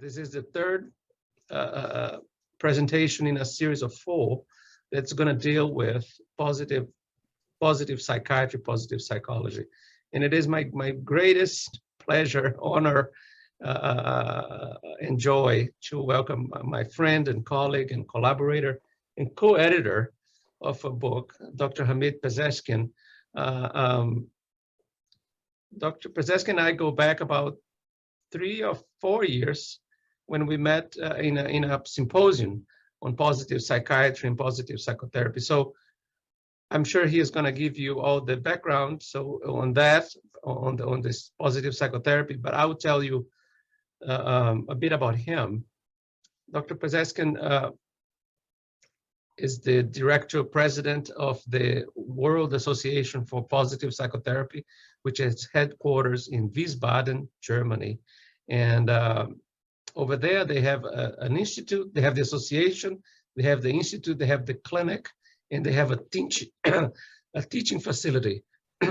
This is the third presentation in a series of 4 that's going to deal with positive psychiatry, positive psychology. And it is my greatest pleasure, honor, and joy to welcome my friend and colleague and collaborator and co-editor of a book, Dr. Hamid Peseschkian. Dr. Peseschkian and I go back about 3 or 4 years when we met in a symposium on positive psychiatry and positive psychotherapy. So I'm sure he is going to give you all the background on this positive psychotherapy, but I will tell you a bit about him. Dr. Peseschkian is the director president of the World Association for Positive Psychotherapy, which is headquarters in Wiesbaden, Germany. And over there, they have an institute, they have the association, they have the institute, they have the clinic, and they have a teaching facility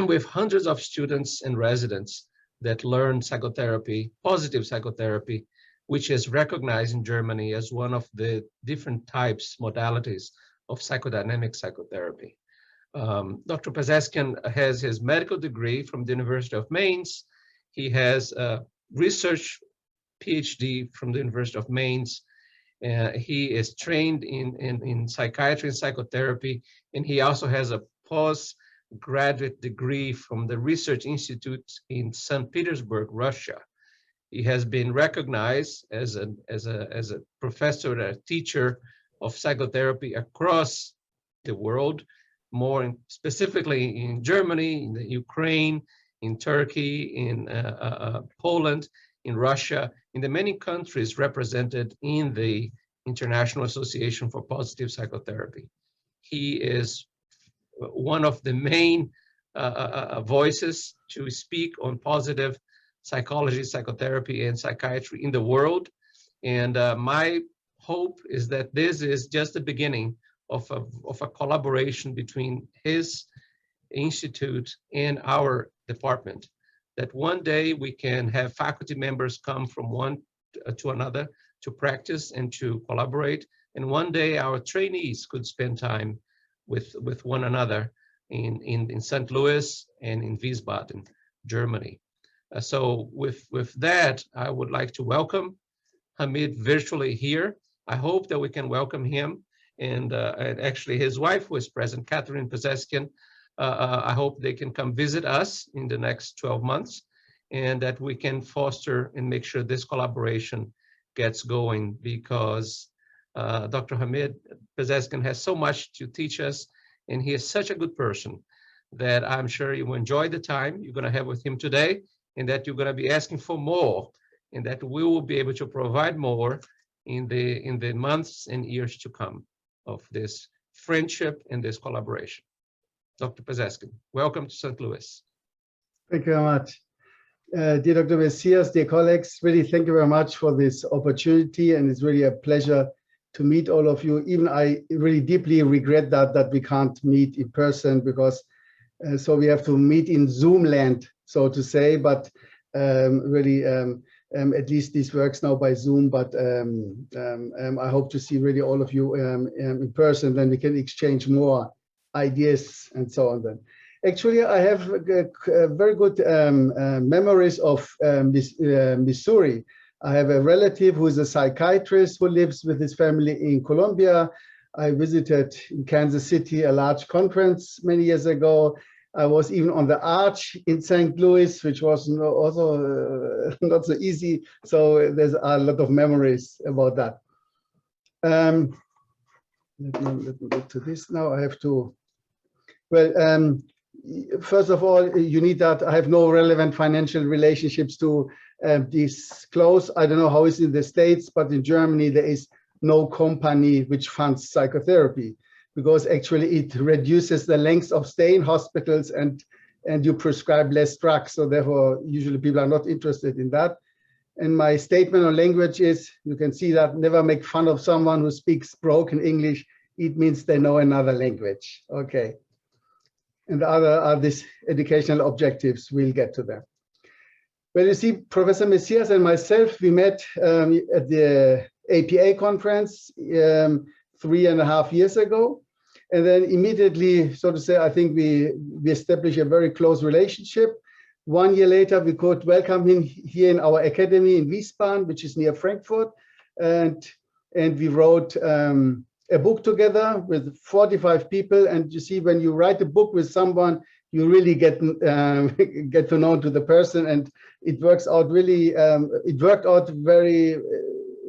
with hundreds of students and residents that learn psychotherapy, positive psychotherapy, which is recognized in Germany as one of the different types, modalities of psychodynamic psychotherapy. Dr. Peseschkian has his medical degree from the University of Mainz. He has a research PhD from the University of Mainz. He is trained in psychiatry and psychotherapy, and he also has a postgraduate degree from the Research Institute in St. Petersburg, Russia. He has been recognized as a professor and a teacher of psychotherapy across the world, more specifically in Germany, in the Ukraine, in Turkey, in Poland, in Russia, in the many countries represented in the International Association for Positive Psychotherapy. He is one of the main voices to speak on positive psychology, psychotherapy, and psychiatry in the world. And my hope is that this is just the beginning of a collaboration between his institute and our department, that one day we can have faculty members come from one to another to practice and to collaborate. And one day our trainees could spend time with one another in St. Louis and in Wiesbaden, Germany. So with that, I would like to welcome Hamid virtually here. I hope that we can welcome him and actually his wife who is present, Catherine Peseschkian. I hope they can come visit us in the next 12 months and that we can foster and make sure this collaboration gets going, because Dr. Hamid Peseschkian has so much to teach us, and he is such a good person that I'm sure you will enjoy the time you're going to have with him today, and that you're going to be asking for more, and that we will be able to provide more in the months and years to come of this friendship and this collaboration. Dr. Peseschkian, welcome to St. Louis. Thank you very much. Dear Dr. Messias, dear colleagues, really thank you very much for this opportunity, and it's really a pleasure to meet all of you. Even I really deeply regret that we can't meet in person, because so we have to meet in Zoom land, so to say, but really at least this works now by Zoom, but I hope to see really all of you in person, then we can exchange more ideas and so on then. Actually, I have very good memories of Missouri. I have a relative who is a psychiatrist who lives with his family in Colombia. I visited in Kansas City a large conference many years ago. I was even on the Arch in St. Louis, which was also not so easy. So there's a lot of memories about that. Let me go to this now. I have to, well, first of all, you need that. I have no relevant financial relationships to disclose. I don't know how it's in the States, but in Germany, there is no company which funds psychotherapy, because actually it reduces the length of stay in hospitals and you prescribe less drugs. So therefore, usually people are not interested in that. And my statement on language is, you can see that, never make fun of someone who speaks broken English. It means they know another language. Okay. And the other are these educational objectives. We'll get to them. Well, you see, Professor Messias and myself, we met at the APA conference 3.5 years ago. And then immediately, so to say, I think we established a very close relationship. 1 year later, we could welcome him here in our academy in Wiesbaden, which is near Frankfurt. And we wrote a book together with 45 people. And you see, when you write a book with someone, you really get to know to the person, and it works out really. It worked out very,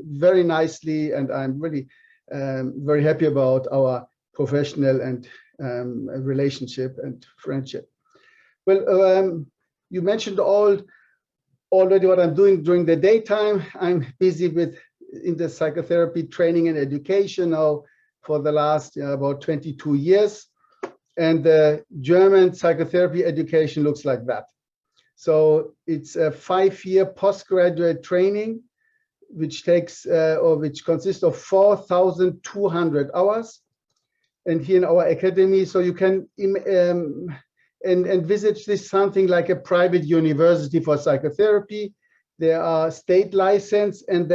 very nicely, and I'm really very happy about our professional and relationship and friendship. Well, you mentioned already what I'm doing during the daytime. I'm busy in the psychotherapy training and education now for the last about 22 years. And the German psychotherapy education looks like that. So it's a 5-year postgraduate training, which takes or which consists of 4,200 hours. And here in our academy, so you can envisage this something like a private university for psychotherapy. There are state license, and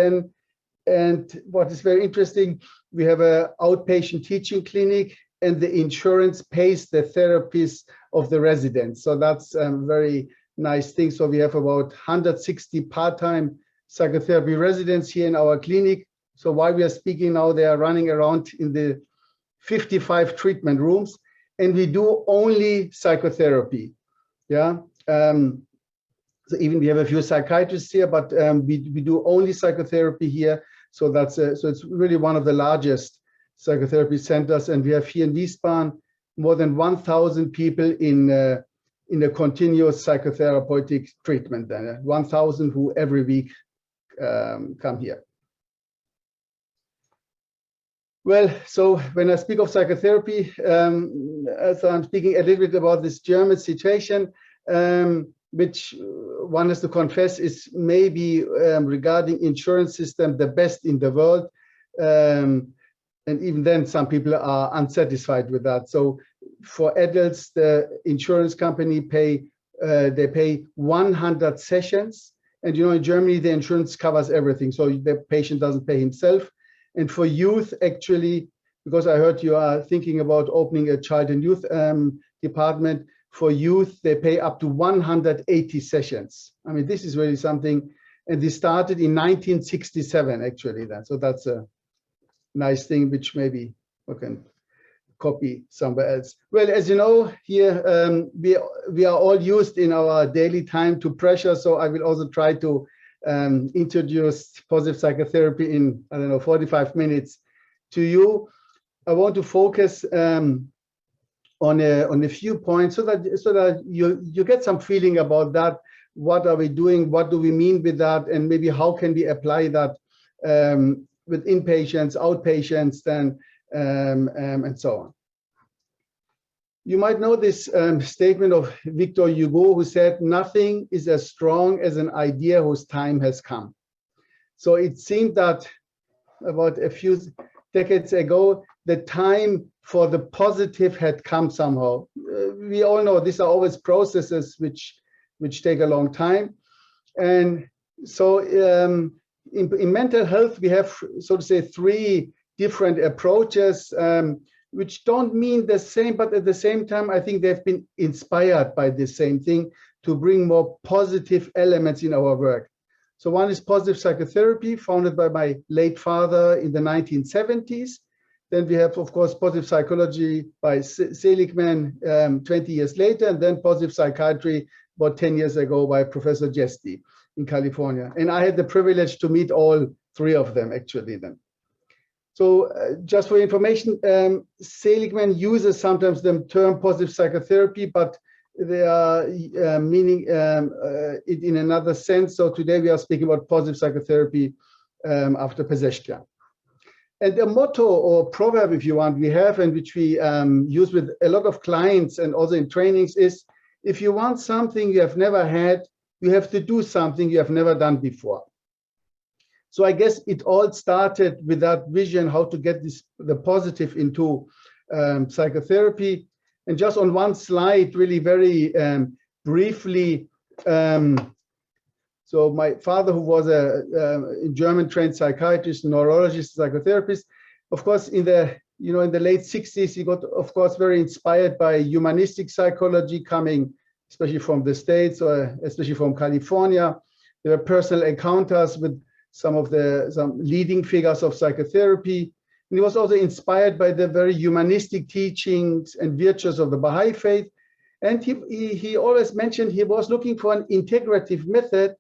what is very interesting, we have an outpatient teaching clinic, and the insurance pays the therapies of the residents. So that's a very nice thing. So we have about 160 part-time psychotherapy residents here in our clinic. So while we are speaking now, they are running around in the 55 treatment rooms, and we do only psychotherapy. Yeah. So even we have a few psychiatrists here, but we do only psychotherapy here. So that's so it's really one of the largest psychotherapy centers, and we have here in Wiesbaden more than 1,000 people in a continuous psychotherapeutic treatment. 1,000 who every week come here. Well, so when I speak of psychotherapy, so I'm speaking a little bit about this German situation, which one has to confess is maybe regarding insurance system the best in the world. And even then, some people are unsatisfied with that. So for adults, the insurance company pay 100 sessions. And you know, in Germany, the insurance covers everything. So the patient doesn't pay himself. And for youth, actually, because I heard you are thinking about opening a child and youth department, for youth, they pay up to 180 sessions. I mean, this is really something. And this started in 1967, actually. So that's a nice thing, which maybe we can copy somewhere else. Well, as you know, here we are all used in our daily time to pressure. So I will also try to introduce positive psychotherapy in, I don't know, 45 minutes to you. I want to focus on a few points so that you get some feeling about that. What are we doing? What do we mean with that? And maybe how can we apply that with inpatients, outpatients, then and so on. You might know this statement of Victor Hugo, who said, "Nothing is as strong as an idea whose time has come." So it seemed that about a few decades ago, the time for the positive had come somehow. We all know these are always processes which take a long time. And so in mental health, we have, so to say, 3 different approaches, which don't mean the same, but at the same time, I think they've been inspired by the same thing to bring more positive elements in our work. So one is positive psychotherapy, founded by my late father in the 1970s. Then we have, of course, positive psychology by Seligman 20 years later, and then positive psychiatry about 10 years ago by Professor Jesti in California. And I had the privilege to meet all 3 of them actually then. So just for information, Seligman uses sometimes the term positive psychotherapy, but they are meaning it in another sense. So today we are speaking about positive psychotherapy after Peseschkian. And a motto or proverb, if you want, we have, and which we use with a lot of clients and also in trainings is, if you want something you have never had, you have to do something you have never done before. So I guess it all started with that vision, how to get the positive into psychotherapy. And just on one slide, really very briefly, So my father, who was a German trained psychiatrist, neurologist, psychotherapist, of course, in the late 60s, he got, of course, very inspired by humanistic psychology coming, especially from the States or especially from California. There were personal encounters with some leading figures of psychotherapy. And he was also inspired by the very humanistic teachings and virtues of the Baha'i faith. And he always mentioned he was looking for an integrative method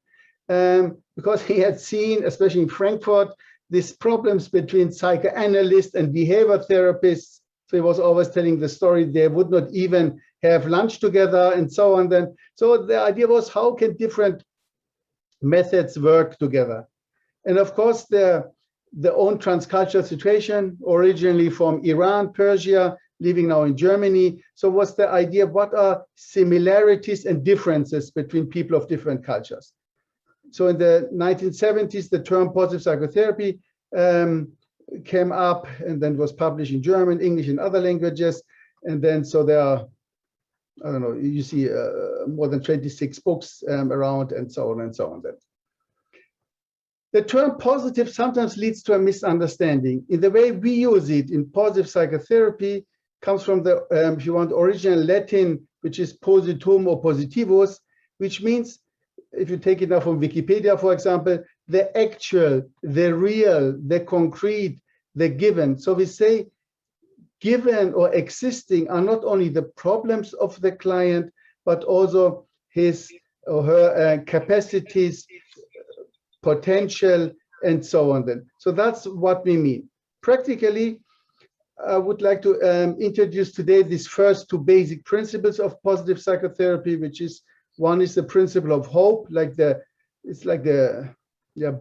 because he had seen, especially in Frankfurt, these problems between psychoanalysts and behavior therapists. So he was always telling the story, they would not even have lunch together and so on. So the idea was, how can different methods work together? And of course, the own transcultural situation, originally from Iran, Persia, living now in Germany. So what's the idea? What are similarities and differences between people of different cultures? So in the 1970s, the term positive psychotherapy came up and then was published in German, English, and other languages. And then so there are, I don't know, you see more than 26 books around and so on and so on. The term positive sometimes leads to a misunderstanding. In the way we use it in positive psychotherapy comes from the, if you want, original Latin, which is positum or positivus, which means, if you take it now from Wikipedia, for example, the actual, the real, the concrete, the given. So we say given or existing are not only the problems of the client, but also his or her capacities, potential, and so on. Then, so that's what we mean. Practically, I would like to introduce today these first two basic principles of positive psychotherapy, which is, one is the principle of hope, it's like the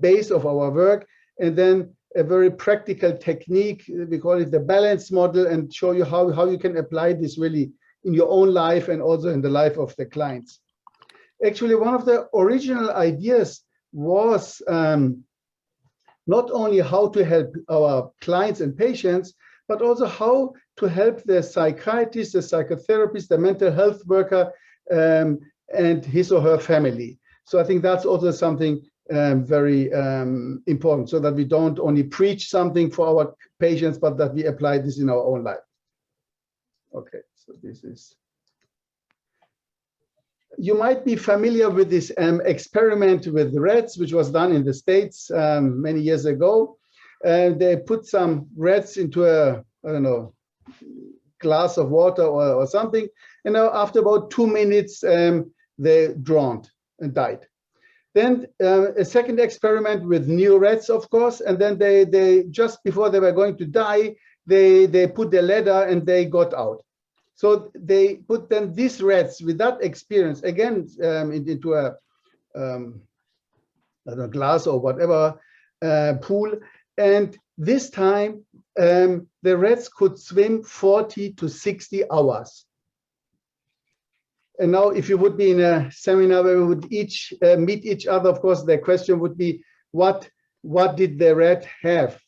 base of our work, and then a very practical technique, we call it the balance model, and show you how you can apply this really in your own life and also in the life of the clients. Actually, one of the original ideas was not only how to help our clients and patients, but also how to help the psychiatrist, the psychotherapist, the mental health worker, and his or her family. So I think that's also something very important, so that we don't only preach something for our patients, but that we apply this in our own life. Okay, so this is. You might be familiar with this experiment with rats, which was done in the States many years ago. They put some rats into a, I don't know, glass of water or something, and now after about 2 minutes, they drowned and died. Then a second experiment with new rats, of course, and then they just before they were going to die, they put the ladder and they got out. So they put then these rats with that experience again into a I don't know, glass or whatever pool, and this time the rats could swim 40 to 60 hours. And now, if you would be in a seminar where we would each meet each other, of course, the question would be, what did the rat have?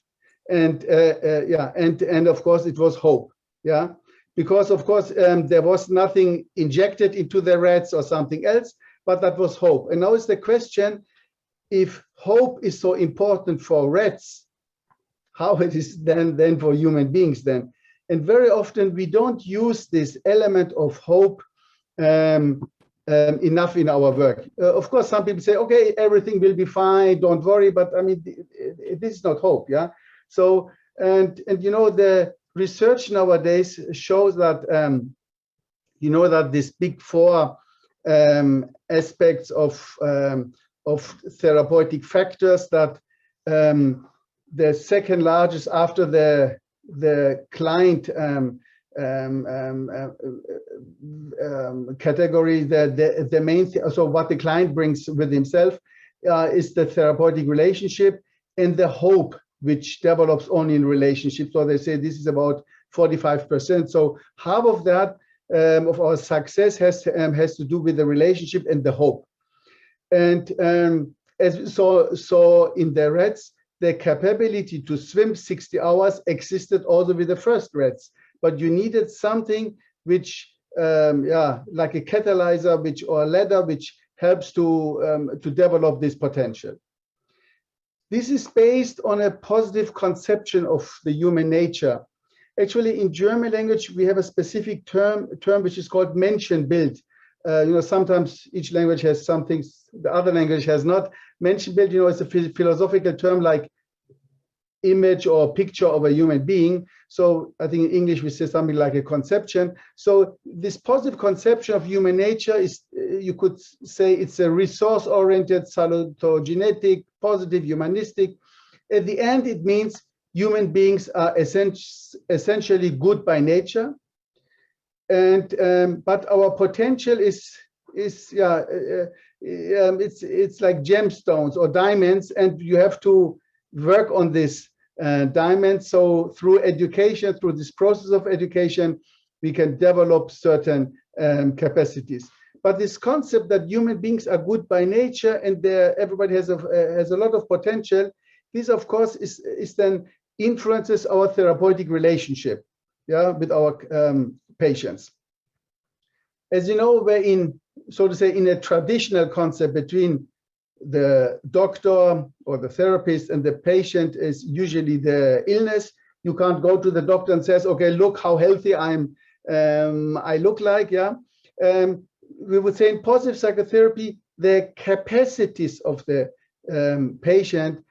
And and of course, it was hope. Yeah, because of course there was nothing injected into the rats or something else, but that was hope. And now is the question: if hope is so important for rats, how it is then for human beings then? And very often we don't use this element of hope enough in our work. Of course, some people say, okay, everything will be fine, don't worry, but I mean, this is not hope, yeah? So, and you know, the research nowadays shows that, you know, that these big four aspects of therapeutic factors, that the second largest after the client category, the main so what the client brings with himself is the therapeutic relationship and the hope, which develops only in relationships. So they say this is about 45%. So half of that of our success has to do with the relationship and the hope. And as so in the rats, the capability to swim 60 hours existed also with the first rats. But you needed something which, like a catalyzer, or a ladder, which helps to develop this potential. This is based on a positive conception of the human nature. Actually, in German language, we have a specific term which is called Menschenbild. Sometimes each language has some things the other language has not. Menschenbild, it's a philosophical term like image or picture of a human being. So I think in English we say something like a conception. So this positive conception of human nature is, you could say, it's a resource-oriented, salutogenetic, positive, humanistic. At the end, it means human beings are essentially good by nature, and but our potential is it's like gemstones or diamonds, and you have to work on this diamond. So through education, through this process of education, we can develop certain capacities. But this concept that human beings are good by nature and everybody has a lot of potential, this of course is then influences our therapeutic relationship, with our patients. As you know, we're in, so to say, in a traditional concept between the doctor or the therapist and the patient is usually the illness. You can't go to the doctor and says, okay, look how healthy I look like, we would say in positive psychotherapy, the capacities of the patient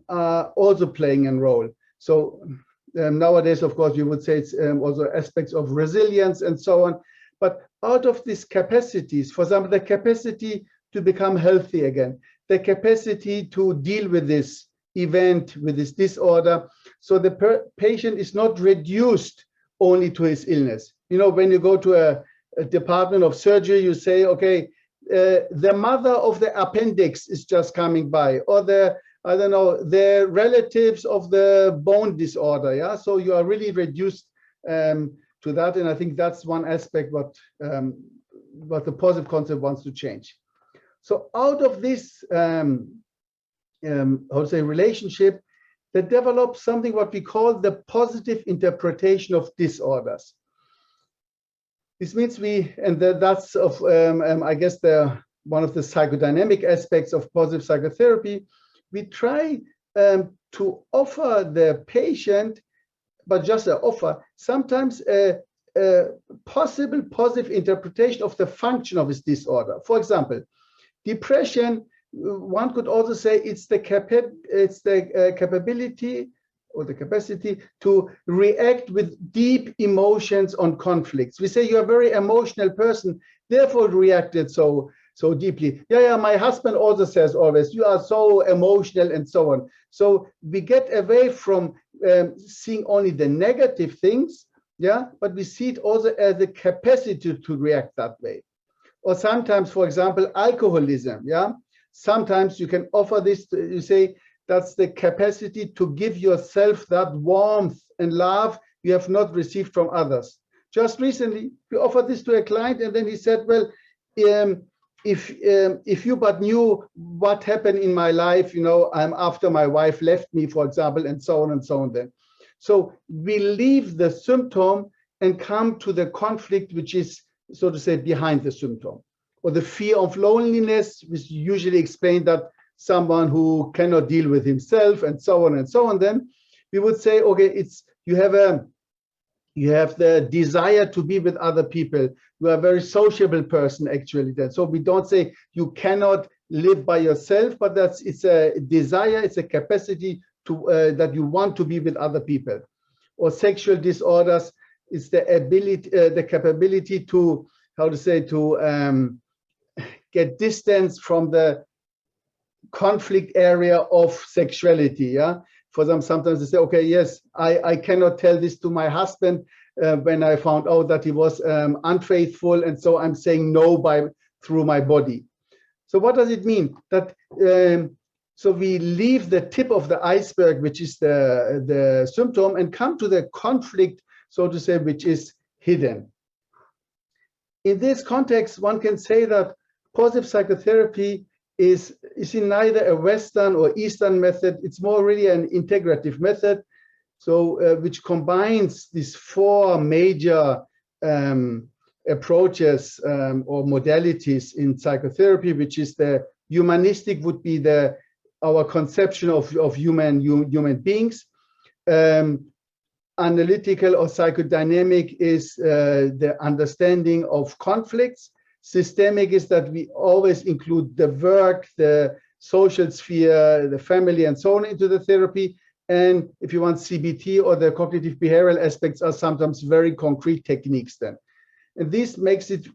are also playing a role. So nowadays, of course, we would say it's also aspects of resilience and so on. But out of these capacities, for example, the capacity to become healthy again, the capacity to deal with this event, with this disorder, so the patient is not reduced only to his illness. When you go to a department of surgery, you say, okay, the mother of the appendix is just coming by, or the relatives of the bone disorder, so you are really reduced to that, and I think that's one aspect what the positive concept wants to change. So out of this, relationship, they develop something what we call the positive interpretation of disorders. This means that's of, I guess, one of the psychodynamic aspects of positive psychotherapy. We try to offer the patient, but just an offer, sometimes a possible positive interpretation of the function of his disorder. For example, depression, one could also say it's the capability or the capacity to react with deep emotions on conflicts. We say you're a very emotional person, therefore reacted so deeply. My husband also says always, you are so emotional and so on. So we get away from seeing only the negative things, but we see it also as the capacity to react that way. Or sometimes, for example, alcoholism, sometimes you can offer this, you say, that's the capacity to give yourself that warmth and love you have not received from others. Just recently, we offered this to a client, and then he said, well, if you but knew what happened in my life, I'm after my wife left me, for example, and so on and so on then. So we leave the symptom and come to the conflict, which is, so to say, behind the symptom. Or the fear of loneliness, which usually explain that someone who cannot deal with himself and so on and so on, then we would say, okay, you have the desire to be with other people. You are a very sociable person, actually. Then, so we don't say you cannot live by yourself, but it's a desire, it's a capacity to that you want to be with other people. Or sexual disorders, it's the ability, the capability to, get distance from the conflict area of sexuality. For them, sometimes they say, okay, yes, I cannot tell this to my husband when I found out that he was unfaithful, and so I'm saying no through my body. So what does it mean? That so we leave the tip of the iceberg, which is the symptom, and come to the conflict, so to say, which is hidden. In this context, one can say that positive psychotherapy is in neither a Western or Eastern method. It's more really an integrative method, so which combines these four major approaches or modalities in psychotherapy, which is the humanistic would be our conception of human beings. Analytical or psychodynamic is the understanding of conflicts. Systemic is that we always include the work, the social sphere, the family, and so on into the therapy. And if you want CBT or the cognitive behavioral aspects are sometimes very concrete techniques then. And this makes it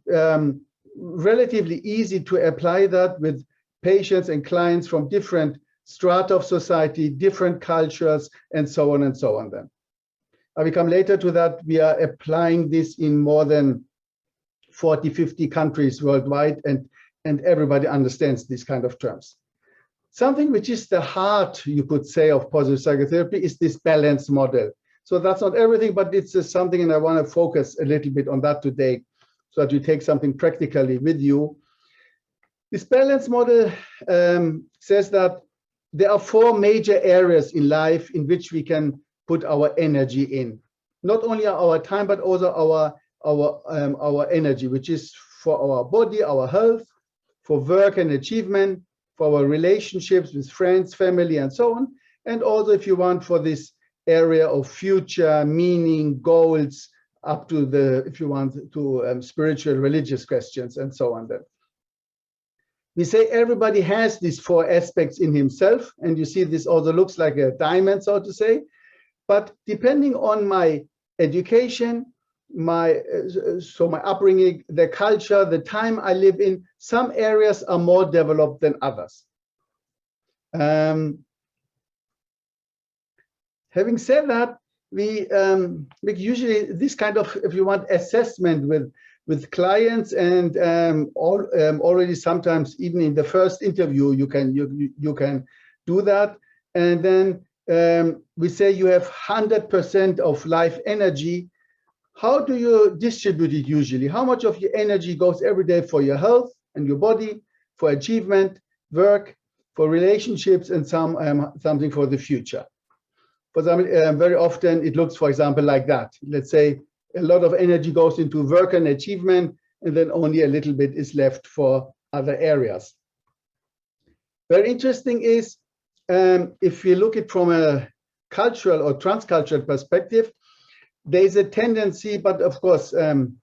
relatively easy to apply that with patients and clients from different strata of society, different cultures, and so on then. I will come later to that. We are applying this in more than 40, 50 countries worldwide, and everybody understands these kind of terms. Something which is the heart, you could say, of positive psychotherapy is this balance model. So that's not everything, but it's something, and I want to focus a little bit on that today so that you take something practically with you. This balance model says that there are 4 major areas in life in which we can put our energy in. Not only our time, but also our energy, which is for our body, our health, for work and achievement, for our relationships with friends, family, and so on. And also, if you want, for this area of future, meaning, goals, up to the, if you want, to spiritual, religious questions, and so on then. We say everybody has these 4 aspects in himself, and you see this also looks like a diamond, so to say. But depending on my education, my upbringing, the culture, the time I live in, some areas are more developed than others. Having said that, we usually this kind of, if you want, assessment with clients, and already sometimes even in the first interview you can do that, and then we say you have 100% of life energy. How do you distribute it usually? How much of your energy goes every day for your health and your body, for achievement, work, for relationships, and something for the future? For example, very often it looks, for example, like that. Let's say a lot of energy goes into work and achievement, and then only a little bit is left for other areas. Very interesting is, if you look at it from a cultural or transcultural perspective, there's a tendency, but of course, even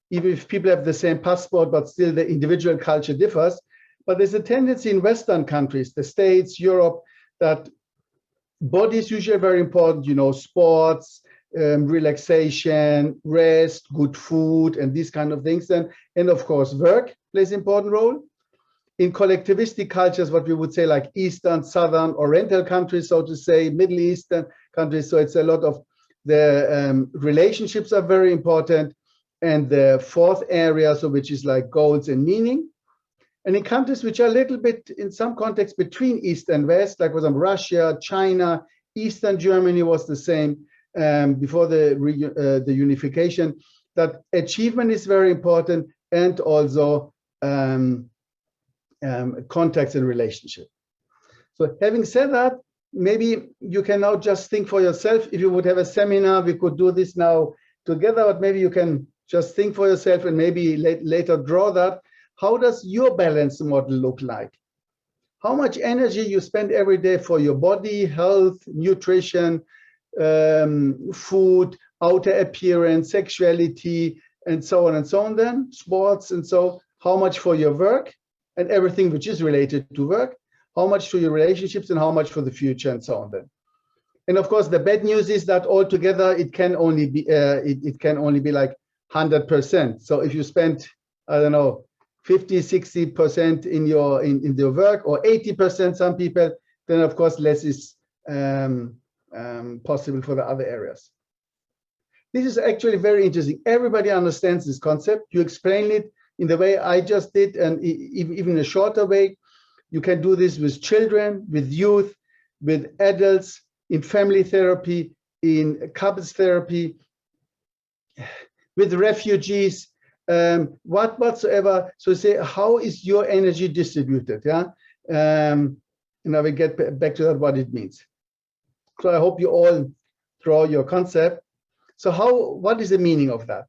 if people have the same passport, but still the individual culture differs, but there's a tendency in Western countries, the States, Europe, that body is usually very important, you know, sports, relaxation, rest, good food, and these kind of things. And of course, work plays an important role. In collectivistic cultures, what we would say like Eastern, Southern, Oriental countries, so to say, Middle Eastern countries, so it's a lot of the relationships are very important. And the 4th area, so which is like goals and meaning. And in countries which are a little bit, in some context, between East and West, like for example, Russia, China, Eastern Germany was the same before the unification, that achievement is very important, and also contacts and relationship. So having said that, maybe you can now just think for yourself. If you would have a seminar, we could do this now together, but maybe you can just think for yourself and maybe later draw that. How does your balance model look like? How much energy you spend every day for your body, health, nutrition, food, outer appearance, sexuality, and so on then, sports, and so how much for your work and everything which is related to work, how much to your relationships, and how much for the future, and so on then. And of course, the bad news is that altogether it can only be like 100%. So if you spend, I don't know, 50, 60% in your work, or 80% some people, then of course less is possible for the other areas. This is actually very interesting. Everybody understands this concept. You explain it in the way I just did, and even a shorter way. You can do this with children, with youth, with adults, in family therapy, in couples therapy, with refugees, whatsoever. So say, how is your energy distributed? Yeah, and I will get back to that, what it means. So I hope you all draw your concept. So what is the meaning of that?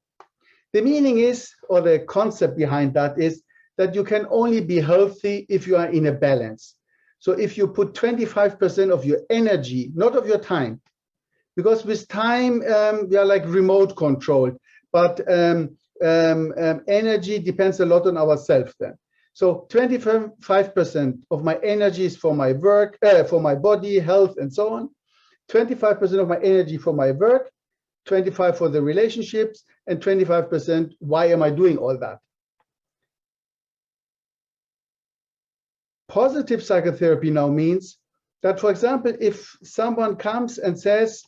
The meaning is, or the concept behind that is that you can only be healthy if you are in a balance. So if you put 25% of your energy, not of your time, because with time we are like remote controlled, but energy depends a lot on ourselves then. So 25% of my energy is for my work, for my body, health, and so on. 25% of my energy for my work, 25% for the relationships, and 25%, why am I doing all that? Positive psychotherapy now means that, for example, if someone comes and says,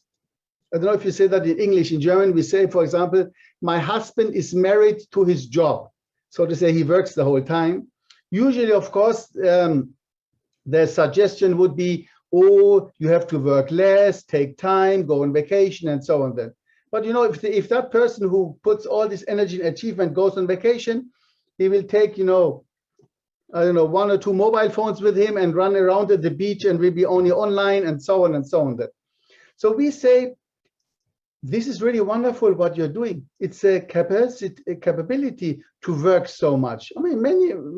I don't know if you say that in English, in German, we say, for example, my husband is married to his job. So to say, he works the whole time. Usually, of course, the suggestion would be, oh, you have to work less, take time, go on vacation, and so on then. But you know, if that person who puts all this energy and achievement goes on vacation, he will take, you know, I don't know, 1 or 2 mobile phones with him and run around at the beach and will be only online and so on and so on then. So we say, this is really wonderful what you're doing. It's a capability to work so much. I mean,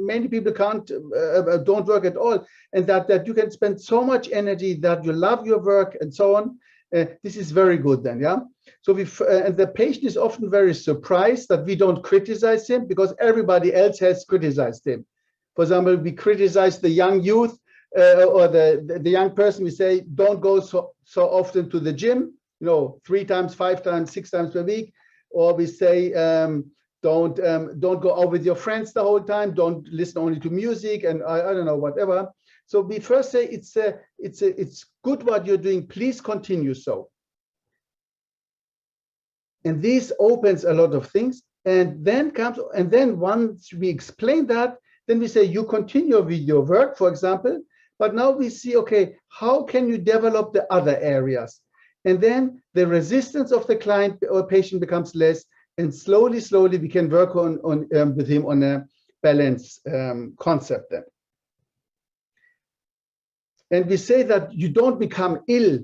many people don't work at all, and that you can spend so much energy, that you love your work and so on. This is very good then, yeah. So and the patient is often very surprised that we don't criticize him, because everybody else has criticized him. For example, we criticize the young youth or the young person. We say, don't go so often to the gym, you know, 3 times, 5 times, 6 times per week. Or we say, don't go out with your friends the whole time. Don't listen only to music, and I don't know, whatever. So we first say it's good what you're doing. Please continue so. And this opens a lot of things. And then once we explain that, then we say you continue with your work, for example. But now we see, okay, how can you develop the other areas? And then the resistance of the client or patient becomes less, and slowly we can work on with him on a balance concept then. And we say that you don't become ill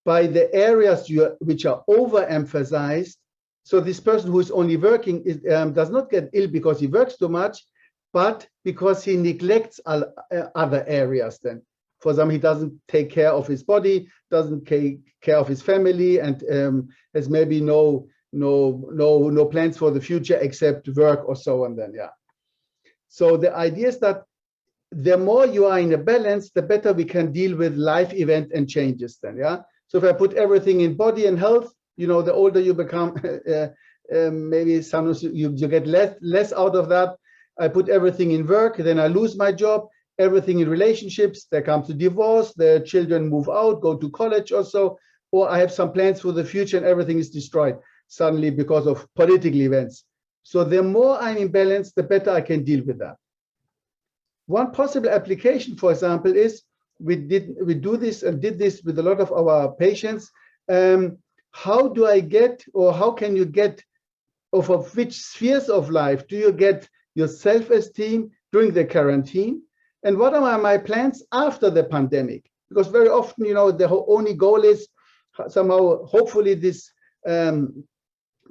by the areas which are overemphasized. So this person who is only working does not get ill because he works too much, but because he neglects other areas then. For example, he doesn't take care of his body, doesn't take care of his family, and has maybe no plans for the future except work or so on then, yeah. So the idea is that the more you are in a balance, the better we can deal with life event and changes then, yeah. So if I put everything in body and health, you know, the older you become, maybe sometimes you get less out of that. I put everything in work, then I lose my job. Everything in relationships, there comes a divorce, the children move out, go to college or so, or I have some plans for the future and everything is destroyed suddenly because of political events. So the more I'm in balance, the better I can deal with that. One possible application, for example, is we do this and did this with a lot of our patients. How do I get, or how can you get, of which spheres of life do you get your self-esteem during the quarantine? And what are my plans after the pandemic? Because very often, you know, the only goal is somehow, hopefully this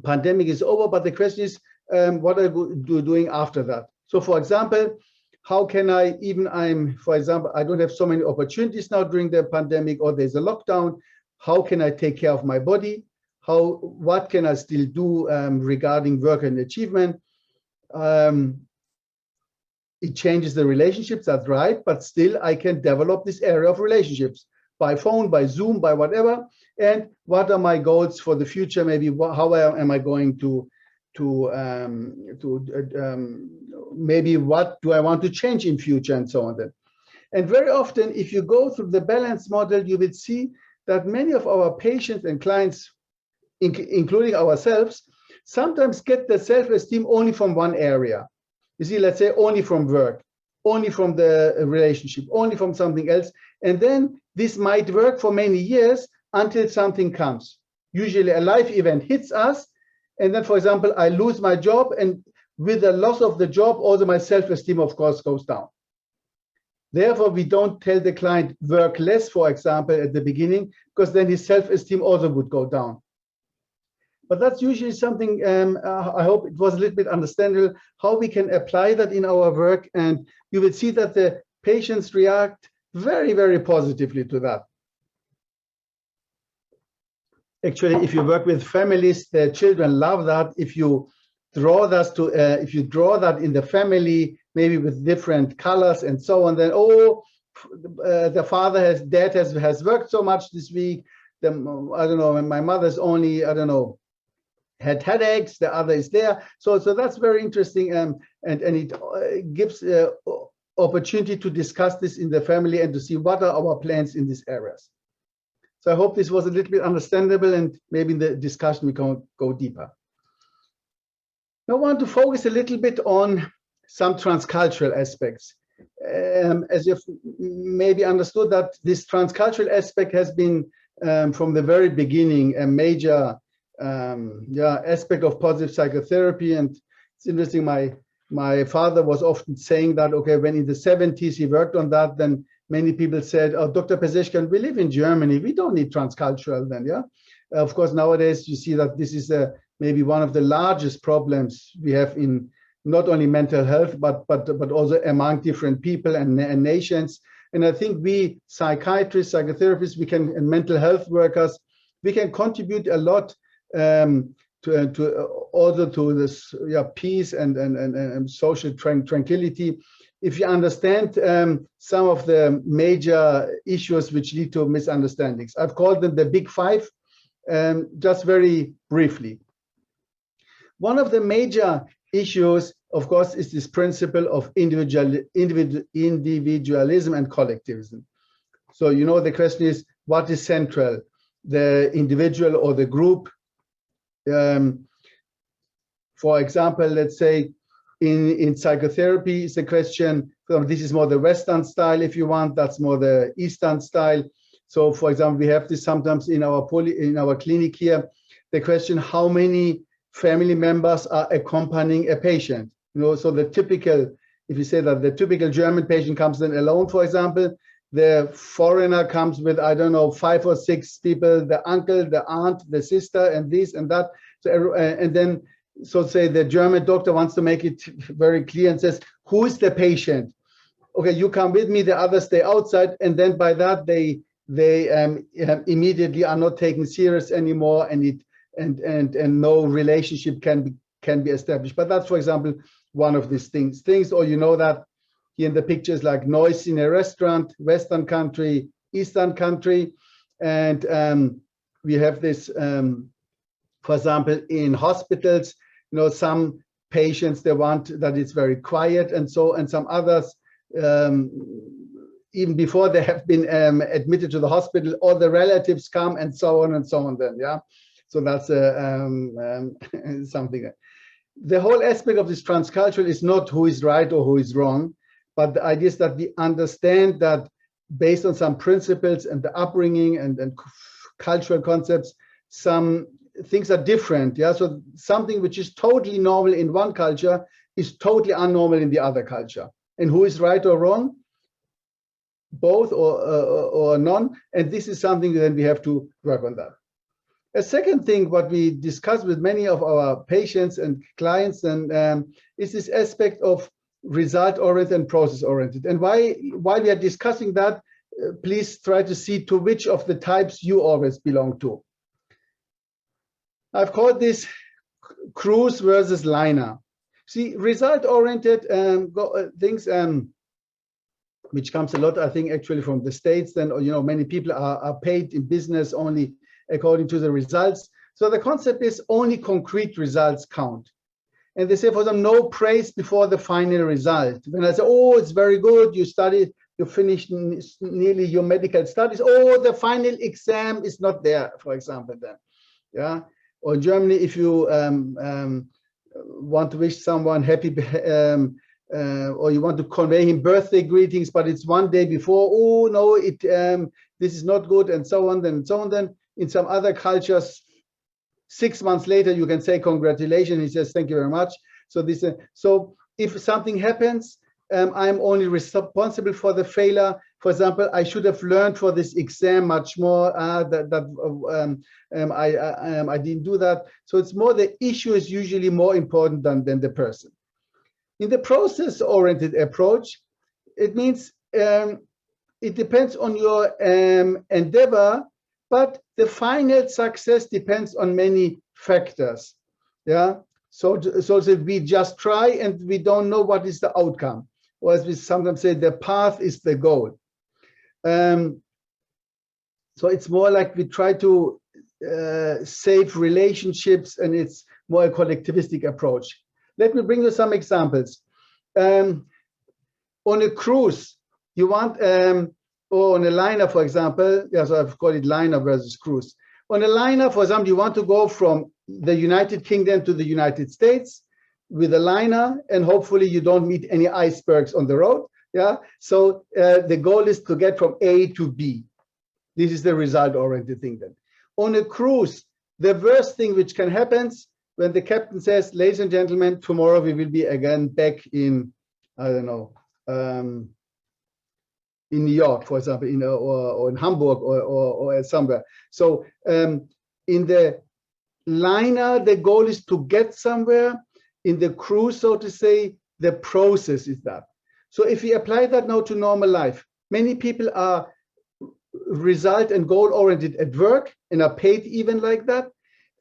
pandemic is over, but the question is, what are you doing after that? So for example, how can I, for example, I don't have so many opportunities now during the pandemic, or there's a lockdown. How can I take care of my body? What can I still do regarding work and achievement? It changes the relationships, that's right, but still I can develop this area of relationships by phone, by Zoom, by whatever. And what are my goals for the future? Maybe how am I going maybe what do I want to change in future, and so on then. And very often, if you go through the balance model, you will see that many of our patients and clients, including ourselves, sometimes get the self-esteem only from one area. You see, let's say only from work, only from the relationship, only from something else. And then this might work for many years until something comes. Usually a life event hits us. And then, for example, I lose my job. And with the loss of the job, also my self-esteem, of course, goes down. Therefore, we don't tell the client work less, for example, at the beginning, because then his self-esteem also would go down. But that's usually something, I hope it was a little bit understandable, how we can apply that in our work. And you will see that the patients react very, very positively to that. Actually, if you work with families, the children love that. If you draw that in the family, maybe with different colors and so on, then the dad has worked so much this week. I don't know, my mother's only, I don't know, had headaches, the other is there. So that's very interesting, and it gives opportunity to discuss this in the family and to see what are our plans in these areas. So I hope this was a little bit understandable, and maybe in the discussion we can go deeper. Now I want to focus a little bit on some transcultural aspects. As you've maybe understood, that this transcultural aspect has been from the very beginning a major aspect of positive psychotherapy. And it's interesting, my father was often saying that, okay, when in the 70s he worked on that, then many people said, oh, Dr. Peseschkian, we live in Germany, we don't need transcultural then, yeah? Of course, nowadays you see that this is maybe one of the largest problems we have in not only mental health, but also among different people and nations. And I think we psychiatrists, psychotherapists, and mental health workers, we can contribute a lot to this peace and social tranquility, if you understand some of the major issues which lead to misunderstandings. I've called them the big five, just very briefly. One of the major issues, of course, is this principle of individualism and collectivism. So, you know, the question is, what is central, the individual or the group? For example, let's say in psychotherapy, it's a question, this is more the Western style, if you want, that's more the Eastern style. So, for example, we have this sometimes in our clinic here, the question, how many family members are accompanying a patient? You know, so the typical, if you say that the typical German patient comes in alone, for example, the foreigner comes with, I don't know, 5 or 6 people, the uncle, the aunt, the sister, and this and that. So, and then, so say the German doctor wants to make it very clear and says, who is the patient? Okay, you come with me, the others stay outside. And then by that, they immediately are not taken serious anymore, and no relationship can be established. But that's, for example, one of these things. Or you know that here in the pictures, like noise in a restaurant, Western country, Eastern country. And we have this, for example, in hospitals, you know, some patients, they want that it's very quiet, and some others, even before they have been admitted to the hospital, all the relatives come and so on then, yeah. So that's something. The whole aspect of this transcultural is not who is right or who is wrong, but the idea is that we understand that based on some principles and the upbringing and cultural concepts, some things are different. Yeah, so something which is totally normal in one culture is totally unnormal in the other culture. And who is right or wrong? Both or none. And this is something that we have to work on that. A second thing, what we discuss with many of our patients and clients, and is this aspect of result-oriented and process-oriented. And while we are discussing that, please try to see to which of the types you always belong to. I've called this cruise versus liner. See, result-oriented things, which comes a lot, I think, actually from the States. Then, you know, many people are paid in business only according to the results. So the concept is only concrete results count. And they say for them, no praise before the final result. When I say, oh, it's very good, you studied, you finished nearly your medical studies. Oh, the final exam is not there, for example, then. Yeah. Or in Germany, if you want to wish someone happy, or you want to convey him birthday greetings, but it's one day before, oh, no, this is not good, and so on, then. In some other cultures, 6 months later, you can say congratulations. He says, thank you very much. So so if something happens, I'm only responsible for the failure. For example, I should have learned for this exam much more. I didn't do that. So it's more the issue is usually more important than the person. In the process-oriented approach, it means it depends on your endeavor, but the final success depends on many factors. Yeah. So we just try and we don't know what is the outcome. Or as we sometimes say, the path is the goal. So it's more like we try to save relationships, and it's more a collectivistic approach. Let me bring you some examples. On a cruise, you want, or on a liner, for example, yeah, so I've called it liner versus cruise. On a liner, for example, you want to go from the United Kingdom to the United States with a liner, and hopefully you don't meet any icebergs on the road. Yeah, so the goal is to get from A to B. This is the result-oriented thing then. On a cruise, the worst thing which can happen when the captain says, ladies and gentlemen, tomorrow we will be again back in, I don't know, in New York, for example, or in Hamburg or somewhere. So in the liner, the goal is to get somewhere. In the cruise, so to say, the process is that. So if we apply that now to normal life, many people are result and goal oriented at work and are paid even like that.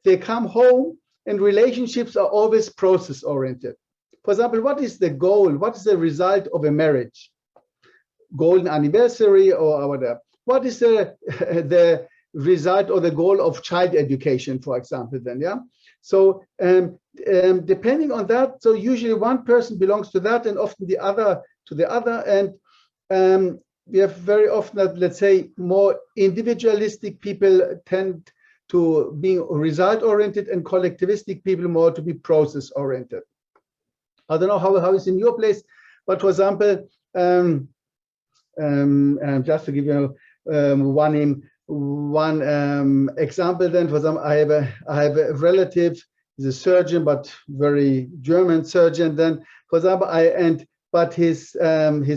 They come home and relationships are always process oriented. For example, what is the goal? What is the result of a marriage? Golden anniversary or whatever. What is the result or the goal of child education, for example, then, yeah? So depending on that, so usually one person belongs to that and often the other to the other. And we have very often that, let's say, more individualistic people tend to being result-oriented and collectivistic people more to be process-oriented. I don't know how it's in your place, but for example, just to give you one example, then, for example, I have a relative, he's a surgeon, but very German surgeon. Then, for example, but his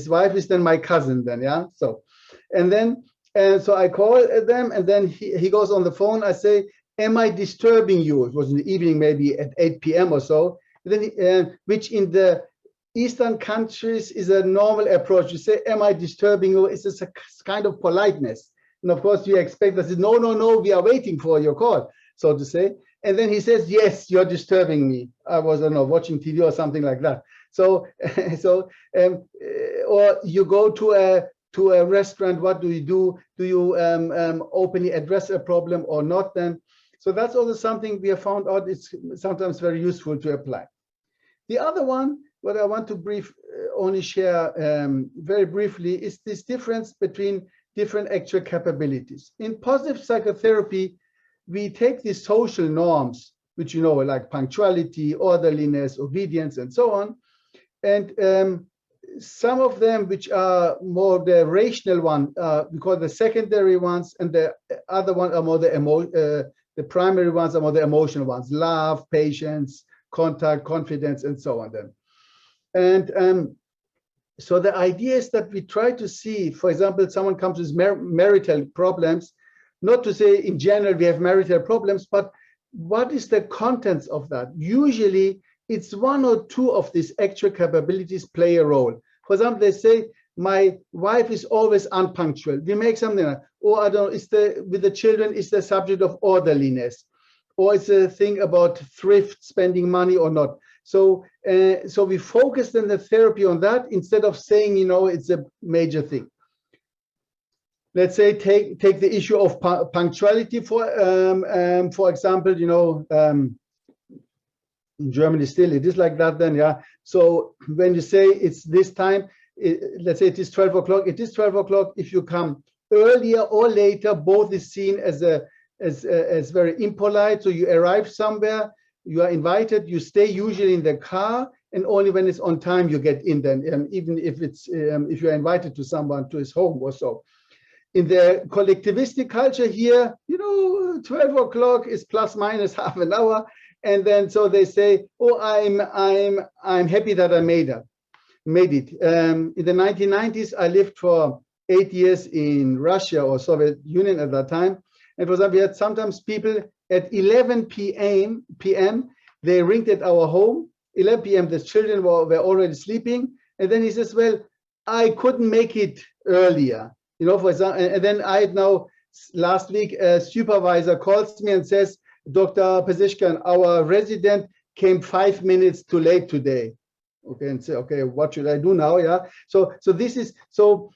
wife is then my cousin. Then, yeah. So, so I call them, and then he goes on the phone. I say, "Am I disturbing you?" It was in the evening, maybe at 8 p.m. or so. And then, which in the Eastern countries is a normal approach. You say, "Am I disturbing you?" It's just a kind of politeness. And of course, you expect that, no, we are waiting for your call, so to say. And then he says, "Yes, you're disturbing me. I was, I don't know, watching TV or something like that." So, or you go to a restaurant. What do you do? Do you openly address a problem or not? Then, so that's also something we have found out. It's sometimes very useful to apply. The other one, what I want to only share very briefly, is this difference between different actual capabilities. In positive psychotherapy, we take the social norms, which you know, like punctuality, orderliness, obedience, and so on, and some of them, which are more the rational one, we call the secondary ones, and the other one are more the primary ones are more the emotional ones: love, patience, contact, confidence, and so on. Then, and so the idea is that we try to see, for example, someone comes with marital problems, not to say in general we have marital problems, but what is the contents of that? Usually it's one or two of these actual capabilities play a role. For example, they say, "My wife is always unpunctual." We make something like, or I don't know, with the children, is the subject of orderliness, or it's a thing about thrift, spending money or not. So, so we focused in the therapy on that instead of saying, it's a major thing. Let's say take the issue of punctuality for example, in Germany still it is like that. Then, yeah. So when you say it's this time, let's say it is 12 o'clock. It is 12 o'clock. If you come earlier or later, both is seen as very impolite. So you arrive somewhere. You are invited, you stay usually in the car, and only when it's on time you get in then, even if it's if you're invited to someone to his home or so. In the collectivistic culture here, 12 o'clock is plus minus half an hour, and then so they say, "Oh, I'm happy that I made it." In the 1990s, I lived for 8 years in Russia or Soviet Union at that time. And for example, we had sometimes people at 11 p.m. They ringed at our home. 11 p.m. the children were already sleeping. And then he says, well, I couldn't make it earlier. You know, for example, and then I had now, last week, a supervisor calls me and says, Dr. Peseschkian, our resident came 5 minutes too late today. Okay, and say, okay, what should I do now? Yeah. So this is so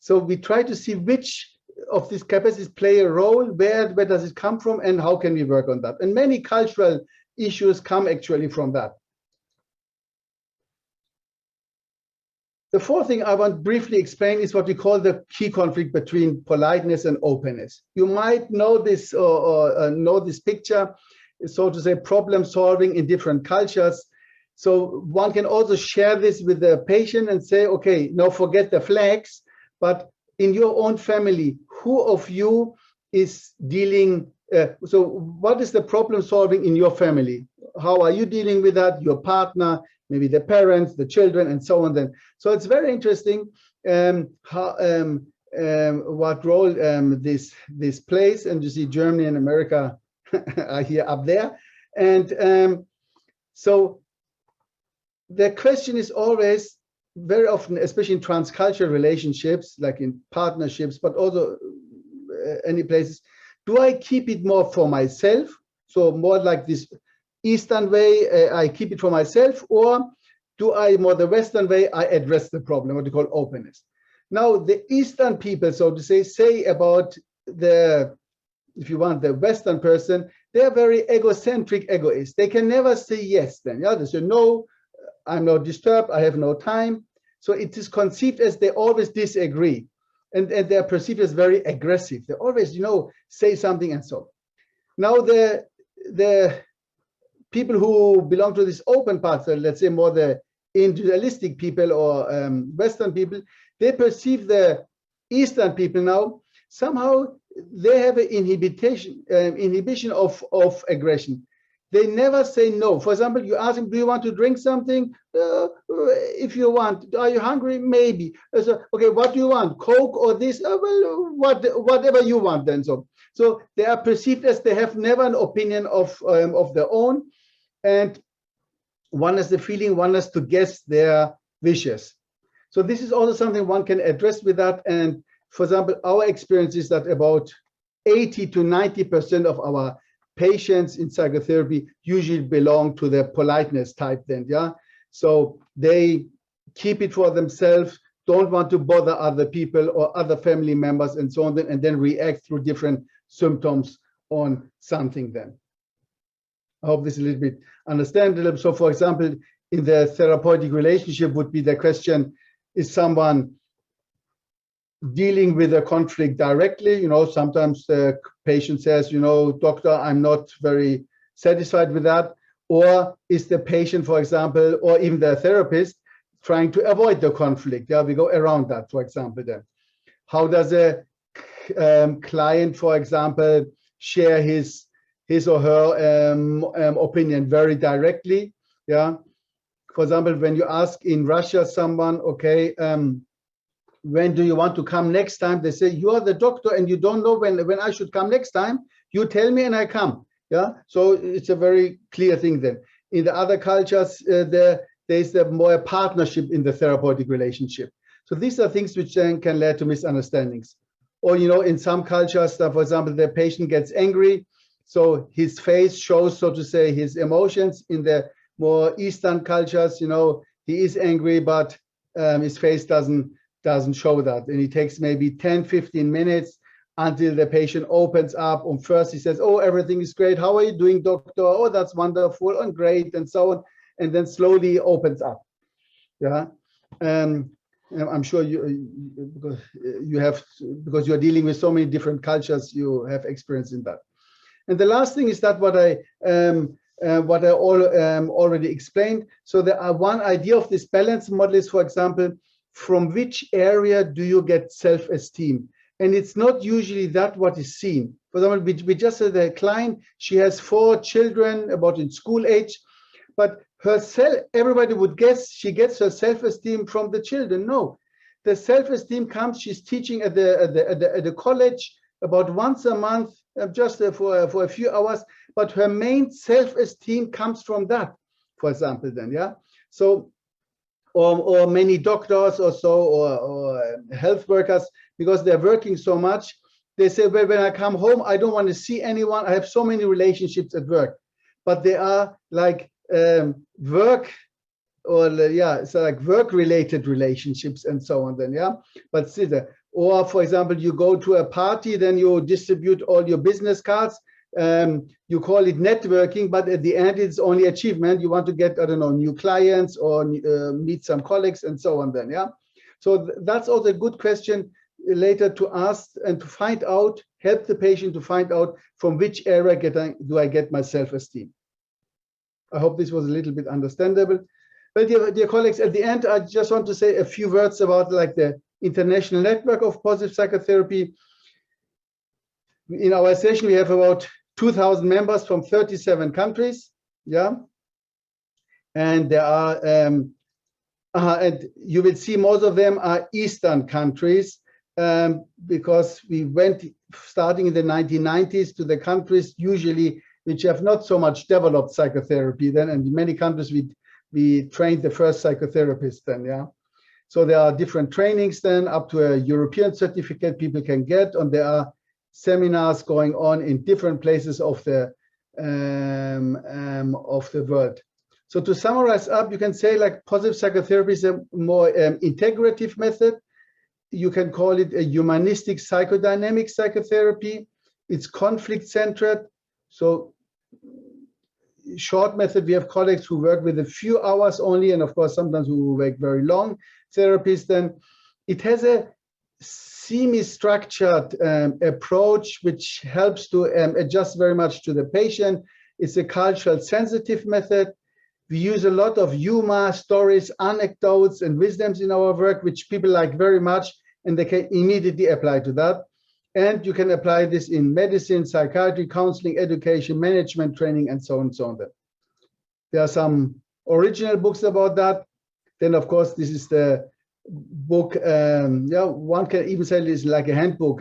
we try to see which of these capacities play a role, where does it come from, and how can we work on that? And many cultural issues come actually from that. The fourth thing I want to briefly explain is what we call the key conflict between politeness and openness. You might know this or know this picture, so to say, problem solving in different cultures. So one can also share this with the patient and say, okay, now forget the flags, but in your own family, who of you is dealing, so what is the problem solving in your family? How are you dealing with that? Your partner, maybe the parents, the children, and so on. Then, so it's very interesting what role this plays. And you see Germany and America are here up there. And so the question is always, very often, especially in transcultural relationships, like in partnerships, but also any places, do I keep it more for myself? So more like this Eastern way, I keep it for myself, or do I more the Western way, I address the problem, what we call openness. Now, the Eastern people, so to say about the, if you want, the Western person, they're very egocentric egoists. They can never say yes then. Yeah, they say, no, I'm not disturbed, I have no time. So it is conceived as they always disagree. And they're perceived as very aggressive. They always, you know, say something and so. Now the people who belong to this open part, so let's say more the individualistic people or Western people, they perceive the Eastern people now, somehow they have an inhibition of aggression. They never say no. For example, you ask them, do you want to drink something? If you want. Are you hungry? Maybe. So, okay, what do you want? Coke or this? Well, whatever you want then. So they are perceived as they have never an opinion of their own. And one has the feeling, one has to guess their wishes. So this is also something one can address with that. And for example, our experience is that about 80 to 90% of our patients in psychotherapy usually belong to the politeness type then, yeah? So they keep it for themselves, don't want to bother other people or other family members and so on, and then react through different symptoms on something then. I hope this is a little bit understandable. So for example, in the therapeutic relationship would be the question, is someone dealing with a conflict directly? You know, sometimes the patient says, you know, doctor, I'm not very satisfied with that. Or is the patient, for example, or even the therapist trying to avoid the conflict? Yeah, we go around that, for example, then. How does a client, for example, share his or her opinion very directly? Yeah. For example, when you ask in Russia someone, okay, when do you want to come next time? They say, you are the doctor and you don't know when I should come next time. You tell me and I come. Yeah, so it's a very clear thing then. In the other cultures, there's more a partnership in the therapeutic relationship. So these are things which then can lead to misunderstandings. Or, you know, in some cultures, for example, the patient gets angry, so his face shows, so to say, his emotions. In the more Eastern cultures, you know, he is angry, but his face doesn't show that. And it takes maybe 10, 15 minutes until the patient opens up. And first he says, oh, everything is great. How are you doing, doctor? Oh, that's wonderful and great and so on. And then slowly opens up. Yeah. I'm sure because you're dealing with so many different cultures, you have experience in that. And the last thing is that what I already explained. So the one idea of this balance model is, for example, from which area do you get self-esteem? And it's not usually that what is seen. For example, we just had a client, she has 4 children about in school age, but herself, everybody would guess she gets her self-esteem from the children. No, the self-esteem comes, she's teaching at the college about once a month, just for a few hours, but her main self-esteem comes from that, for example, then, yeah? So, or many doctors or so, or health workers, because they're working so much, they say, well, when I come home, I don't want to see anyone. I have so many relationships at work, but they are like work, or yeah, so like work-related relationships and so on then, yeah? But see that, or for example, you go to a party, then you distribute all your business cards. You call it networking, but at the end, it's only achievement. You want to get, I don't know, new clients or meet some colleagues and so on then, yeah? So that's also a good question later to ask and to find out, help the patient to find out from which area do I get my self-esteem. I hope this was a little bit understandable. Well, dear colleagues, at the end, I just want to say a few words about like the international network of positive psychotherapy. In our session, we have about 2,000 members from 37 countries, yeah? And there are, and you will see most of them are Eastern countries, because we went, starting in the 1990s, to the countries usually which have not so much developed psychotherapy then, and in many countries we trained the first psychotherapists then, yeah. So there are different trainings then, up to a European certificate people can get, and there are seminars going on in different places of the world. So to summarize up, you can say like positive psychotherapy is a more integrative method. You can call it a humanistic psychodynamic psychotherapy. It's conflict-centered. So short method, we have colleagues who work with a few hours only, and of course, sometimes who work very long therapies. Then it has a semi-structured approach, which helps to adjust very much to the patient. It's a cultural sensitive method. We use a lot of humor, stories, anecdotes, and wisdoms in our work, which people like very much, and they can immediately apply to that. And you can apply this in medicine, psychiatry, counseling, education, management, training, and so on and so on. There are some original books about that. Then, of course, this is the book, yeah, one can even say it's like a handbook.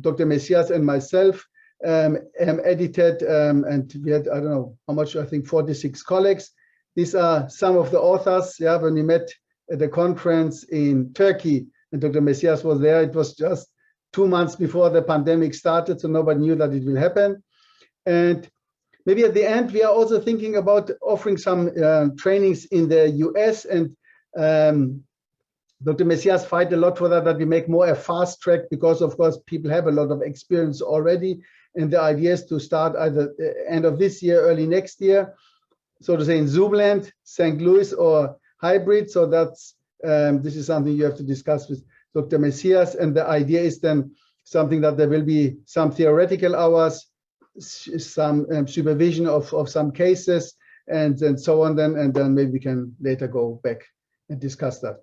Dr. Messias and myself edited, and we had, I don't know how much, I think 46 colleagues. These are some of the authors. Yeah, when we met at the conference in Turkey, and Dr. Messias was there, it was just 2 months before the pandemic started, so nobody knew that it will happen. And maybe at the end, we are also thinking about offering some trainings in the US, and Dr. Messias fight a lot for that we make more a fast track, because of course people have a lot of experience already, and the idea is to start either end of this year, early next year, so to say in Zoomland, St. Louis, or hybrid. So that's this is something you have to discuss with Dr. Messias, and the idea is then something that there will be some theoretical hours, some supervision of some cases, and so on then, and then maybe we can later go back and discuss that.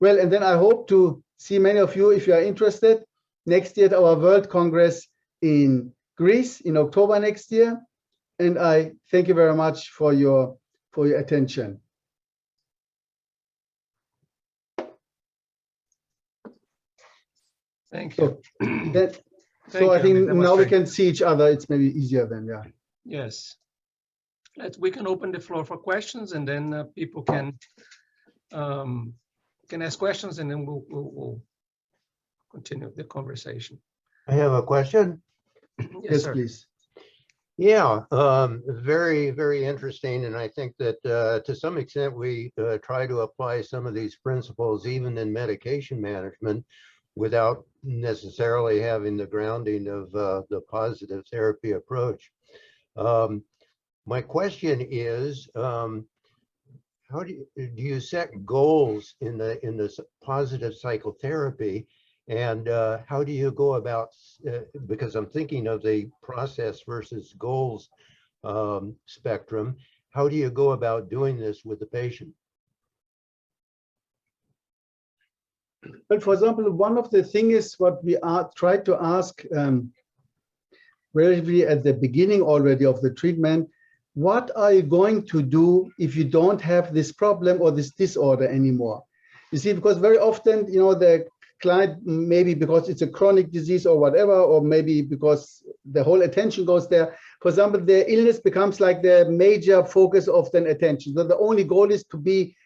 Well, and then I hope to see many of you, if you are interested, next year at our World Congress in Greece in October next year. And I thank you very much for your attention. Thank you. So I think now we can see each other. It's maybe easier then, yeah. Yes. We can open the floor for questions, and then people can ask questions, and then we'll continue the conversation. I have a question. Yes, please. Yeah, very, very interesting. And I think that to some extent, we try to apply some of these principles even in medication management without necessarily having the grounding of the positive therapy approach. My question is, how do you set goals in this positive psychotherapy? And how do you go about, because I'm thinking of the process versus goals spectrum, how do you go about doing this with the patient? Well, for example, one of the things is what we try to ask relatively at the beginning already of the treatment: what are you going to do if you don't have this problem or this disorder anymore? You see, because very often, the client, maybe because it's a chronic disease or whatever, or maybe because the whole attention goes there. For example, the illness becomes like the major focus of the attention. So the only goal is to be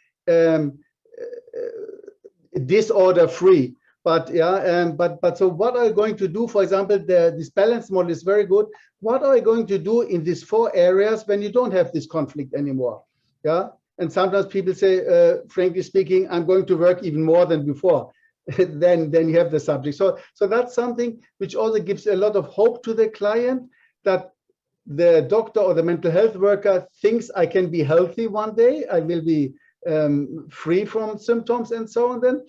disorder free. But so what are you going to do? For example, this balance model is very good. What are you going to do in these 4 areas when you don't have this conflict anymore? Yeah. And sometimes people say, frankly speaking, I'm going to work even more than before. then you have the subject. So that's something which also gives a lot of hope to the client, that the doctor or the mental health worker thinks I can be healthy one day. I will be free from symptoms and so on then.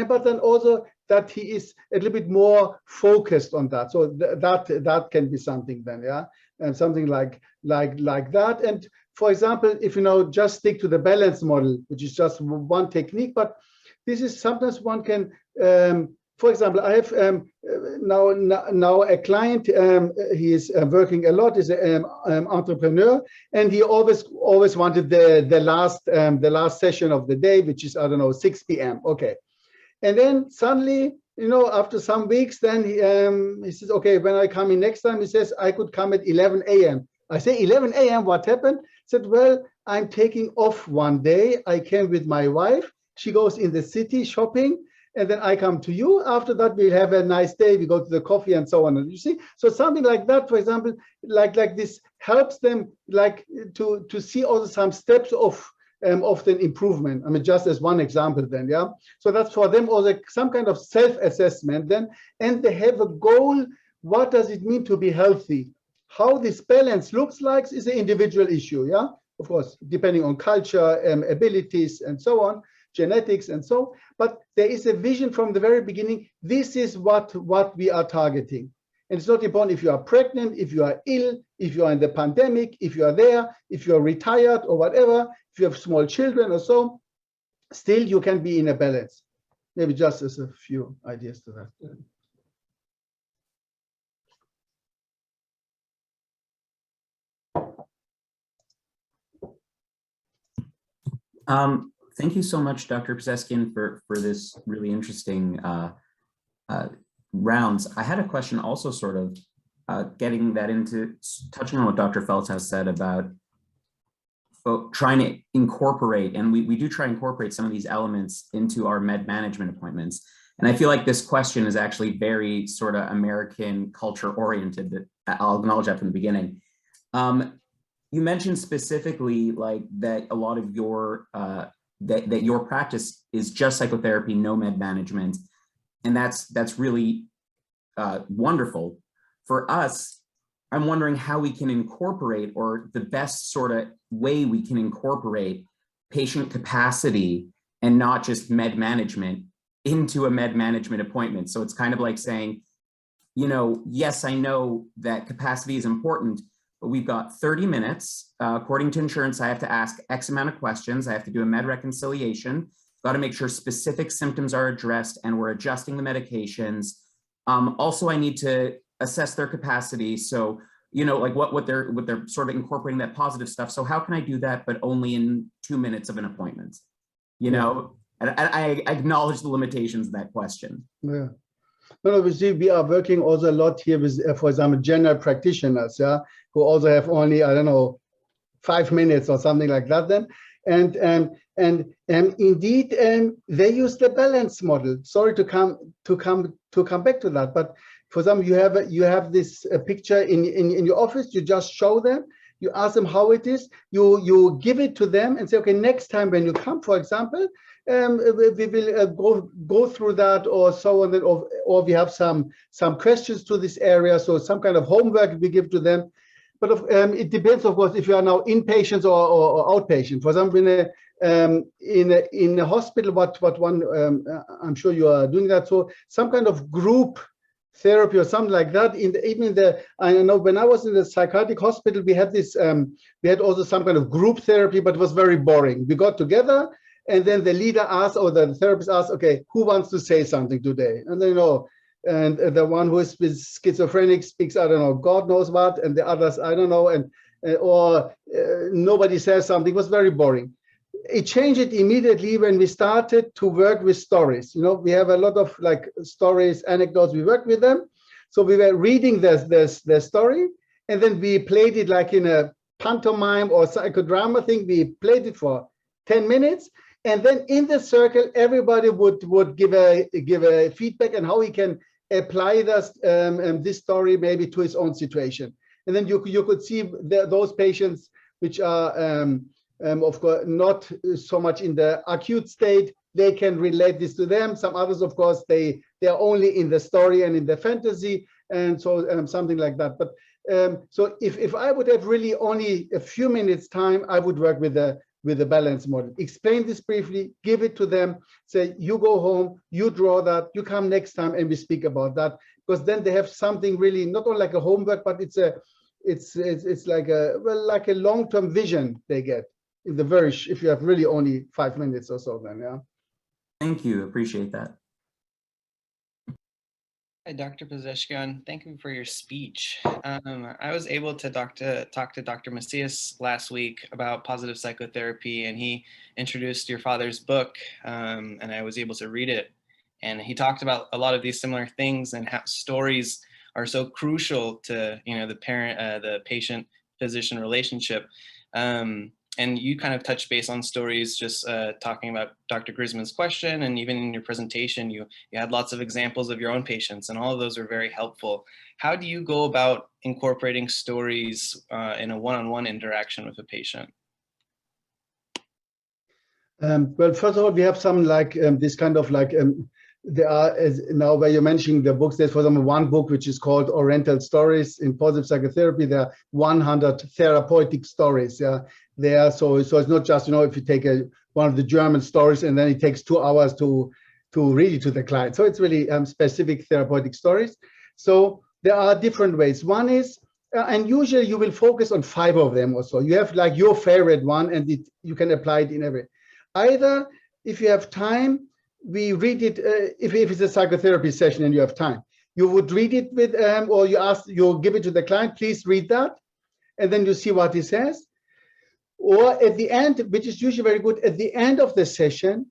But then also that he is a little bit more focused on that. So that can be something then, yeah, and something like that. And for example, if just stick to the balance model, which is just one technique, but this is sometimes one can, for example, I have now a client. He is working a lot. Is an entrepreneur, and he always wanted the last session of the day, which is, I don't know, 6 p.m. Okay. And then suddenly, after some weeks, then he says, okay, when I come in next time, he says, I could come at 11 a.m. I say, 11 a.m., what happened? He said, well, I'm taking off one day. I came with my wife. She goes in the city shopping, and then I come to you. After that, we'll have a nice day. We go to the coffee and so on. And you see, so something like that, for example, like this helps them to see also some steps of the improvement. I mean, just as one example then, yeah. So that's for them also some kind of self-assessment then, and they have a goal. What does it mean to be healthy? How this balance looks like is an individual issue, yeah. Of course, depending on culture, abilities, and so on, genetics, and so. But there is a vision from the very beginning. This is what we are targeting. And it's not important if you are pregnant, if you are ill, if you are in the pandemic, if you are there, if you are retired or whatever, if you have small children or so, still you can be in a balance. Maybe just as a few ideas to that. Thank you so much, Dr. Peseschkian, for this really interesting rounds. I had a question also sort of getting that into, touching on what Dr. Feldhaus said about trying to incorporate, and we do try to incorporate some of these elements into our med management appointments. And I feel like this question is actually very sort of American culture oriented, that I'll acknowledge that from the beginning. You mentioned specifically like that a lot of your, that your practice is just psychotherapy, no med management. And that's really wonderful. For us, I'm wondering how we can incorporate, or the best sort of way we can incorporate patient capacity and not just med management into a med management appointment. So it's kind of like saying, yes, I know that capacity is important, but we've got 30 minutes. According to insurance, I have to ask X amount of questions. I have to do a med reconciliation. Got to make sure specific symptoms are addressed and we're adjusting the medications. Also, I need to assess their capacity. So, like what they're sort of incorporating that positive stuff. So how can I do that, but only in 2 minutes of an appointment? And I acknowledge the limitations of that question. Yeah. But obviously, we are working also a lot here with, for example, general practitioners, yeah, who also have only, I don't know, 5 minutes or something like that then. And indeed, they use the balance model. Sorry to come back to that, but for example, you have this picture in your office. You just show them. You ask them how it is. You give it to them and say, okay, next time when you come, for example, we will go through that or so on, or we have some questions to this area. So some kind of homework we give to them. But it depends, of course, if you are now inpatient or outpatient. For example, in a hospital, what one, I'm sure you are doing that. So some kind of group therapy or something like that. I know when I was in the psychiatric hospital, we had this, we had also some kind of group therapy, but it was very boring. We got together, and then the leader asked, or the therapist asked, okay, who wants to say something today? And then, and the one who is with schizophrenic speaks, I don't know, God knows what, and the others, I don't know, or nobody says something. It was very boring. it changed immediately when we started to work with stories. You know, we have a lot of like stories, anecdotes, we work with them. So we were reading the story, and then we played it like in a pantomime or psychodrama thing. We played it for 10 minutes. And then in the circle, everybody would give a feedback on how he can apply this story maybe to his own situation. And then you could see those patients which are of course not so much in the acute state, they can relate this to them. Some others, of course, they are only in the story and in the fantasy, and so something like that. But so if I would have really only a few minutes time, I would work with the balance model. Explain this briefly, give it to them, say, you go home, you draw that, you come next time and we speak about that, because then they have something really, not only like a homework, but it's like a long-term vision they get in the very, if you have really only 5 minutes or so then, yeah. Thank you, appreciate that. Hi, Dr. Peseschkian. Thank you for your speech. I was able to talk to Dr. Macias last week about positive psychotherapy, and he introduced your father's book, and I was able to read it. And he talked about a lot of these similar things and how stories are so crucial to, you know, the patient-physician relationship. And you kind of touched base on stories, just talking about Dr. Grisman's question, and even in your presentation, you had lots of examples of your own patients, and all of those are very helpful. How do you go about incorporating stories in a one-on-one interaction with a patient? Well, first of all, we have some like this kind of like, there are, as now where you're mentioning the books, there's for example one book which is called Oriental Stories in Positive Psychotherapy. There are 100 therapeutic stories. Yeah, there. So it's not just, you know, if you take one of the German stories and then it takes 2 hours to read it to the client. So it's really specific therapeutic stories. So there are different ways. One is, and usually you will focus on 5 of them or so. You have like your favorite one, and you can apply it in every. Either if you have time, we read it, if it's a psychotherapy session and you have time, you would read it with, or you give it to the client, please read that, and then you see what he says. Or at the end, which is usually very good, at the end of the session,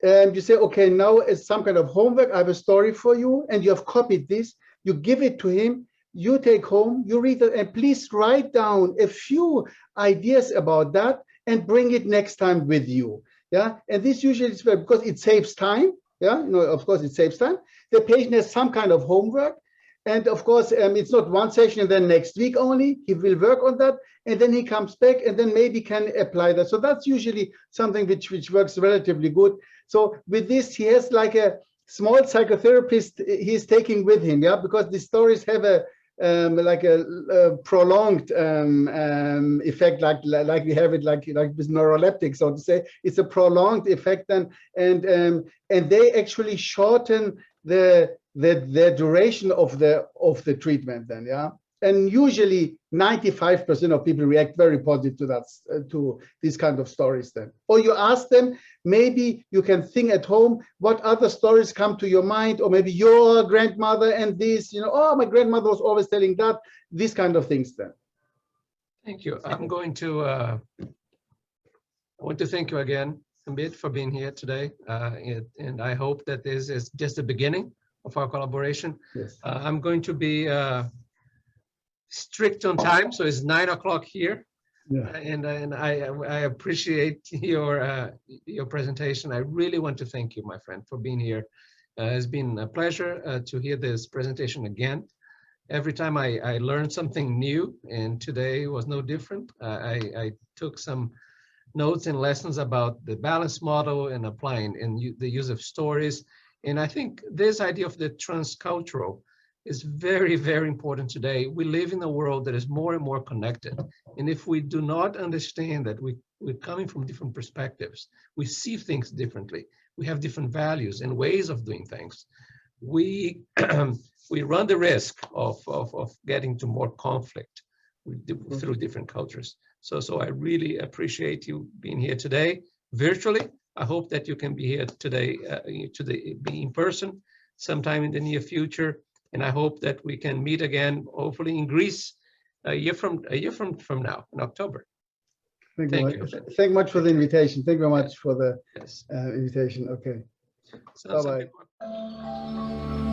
you say, okay, now as some kind of homework, I have a story for you, and you have copied this, you give it to him, you take home, you read it, and please write down a few ideas about that and bring it next time with you. Yeah, and this usually is because it saves time. Yeah, you know, of course it saves time. The patient has some kind of homework, and of course it's not one session and then next week only. He will work on that, and then he comes back and then maybe can apply that. So that's usually something which works relatively good. So with this, he has like a small psychotherapist he's taking with him. Yeah, because the stories have a like a prolonged effect, like we have it like with neuroleptic, so to say. It's a prolonged effect, and they actually shorten the duration of the treatment then, yeah. And usually 95% of people react very positive to that, to these kind of stories then. Or you ask them, maybe you can think at home, what other stories come to your mind, or maybe your grandmother and this, you know, oh, my grandmother was always telling that, these kind of things then. Thank you. I'm going to, I want to thank you again, Hamid, for being here today. And I hope that this is just the beginning of our collaboration. Yes. I'm going to be strict on time, so it's 9 o'clock here. Yeah. And I appreciate your presentation. I really want to thank you, my friend, for being here. It's been a pleasure to hear this presentation again. Every time I learned something new, and today was no different. I took some notes and lessons about the balance model and applying and the use of stories. And I think this idea of the transcultural is very, very important today. We live in a world that is more and more connected. And if we do not understand that we're coming from different perspectives, we see things differently, we have different values and ways of doing things, we run the risk of getting to more conflict through different cultures. So I really appreciate you being here today, virtually. I hope that you can be here today, be in person sometime in the near future. And I hope that we can meet again, hopefully in Greece, a year from now, in October. Thank Thank you. you. Thank you much for the invitation. Thank you very much for the Yes. invitation. Okay. So some Bye-bye. people-